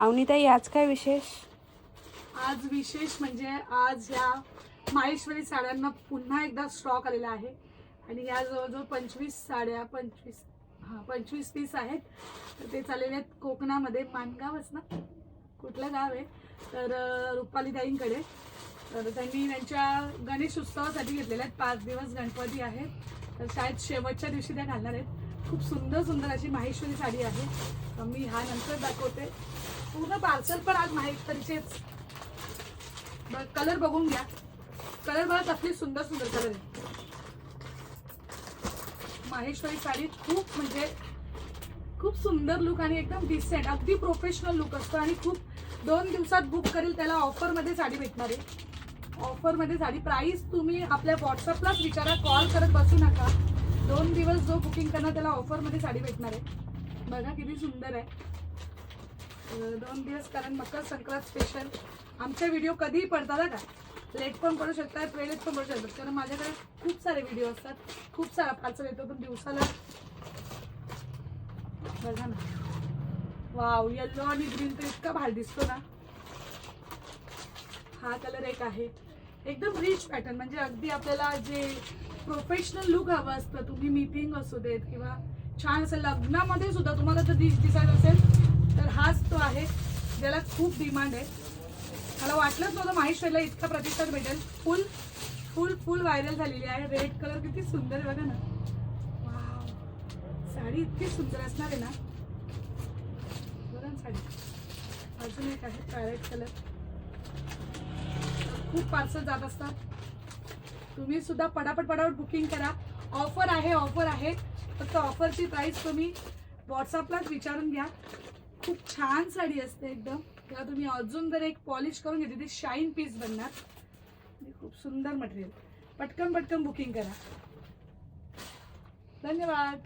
अवनीताई आज काय विशेष? आज विशेष म्हणजे आज या माहेश्वरी साड्यांना पुन्हा एकदा स्टॉक आलेला आहे आणि या जवळजवळ 25 साड्या 25 पीस आहेत. तर ते चाललेले आहेत कोकणामध्ये, माणगावच ना, कुठलं गाव आहे, तर रुपालीताईंकडे. तर त्यांनी त्यांच्या गणेश उत्सवासाठी घेतलेल्या आहेत. 5 दिवस गणपती आहेत, तर शाळेत शेवटच्या दिवशी त्या घालणार आहेत. खूप सुंदर सुंदर अशी माहेश्वरी साडी आहे. तर मी हा नंतर दाखवते. पूर्ण पार्सल पण आज माहेश्वरीचेच. कलर बघून घ्या, कलर बघा कसले सुंदर सुंदर कलर आहे. माहेश्वरी साडी खूप म्हणजे खूप सुंदर लुक आणि एकदम डिसेंट, अगदी प्रोफेशनल लुक असतो आणि खूप 2 दिवसात बुक करेल त्याला ऑफरमध्ये साडी भेटणार आहे. ऑफरमध्ये साडी प्राइस तुम्ही आपल्या व्हॉट्सअपलाच विचारा, कॉल करत बसू नका. 2 दिवस जो बुकिंग करणार त्याला ऑफरमध्ये साडी भेटणार आहे. बघा किती सुंदर आहे. 2 दिवस, कारण मकर संक्रांत स्पेशल. आमचे व्हिडिओ कधीही पडतात का, लेट पण पडू शकतात, वेळेत पण पडू शकतात, कारण माझ्याकडे खूप सारे व्हिडिओ असतात, खूप सारा पार्सल येतो. पण दिवसाला बघा ना, वाव, येल्लो आणि ग्रीन तर इतका भारी दिसतो ना. हा कलर एक आहे, एकदम रिच पॅटर्न, म्हणजे अगदी आपल्याला जे प्रोफेशनल लुक हवं असतं, तुम्ही मीटिंग असू देत किंवा छान असं लग्नामध्ये सुद्धा तुम्हाला जर दिसायचं असेल तर हाच तो आहे, ज्याला खूप डिमांड आहे. मला वाटलंच नव्हतं माहेश्वरीला इतका प्रतिसाद भेटेल. फुल फुल फुल व्हायरल झालेली आहे. रेड कलर किती सुंदर आहे बघा ना. वाव, साडी इतकी सुंदर असणार आहे ना. बघा ना साडी. अजून एक आहे पॅरेट कलर. खूप पार्सल जात असतात. तुम्ही सुद्धा पटापट बुकिंग करा. ऑफर आहे, ऑफर आहे. फक्त ऑफरची प्राइस तुम्ही व्हॉट्सअपलाच विचारून घ्या. खूप छान साडी असते एकदम. तेव्हा तुम्ही अजून जर एक पॉलिश करून घेतली ती शाईन पीस बनणार. खूप सुंदर मटेरियल. पटकन बुकिंग करा. धन्यवाद.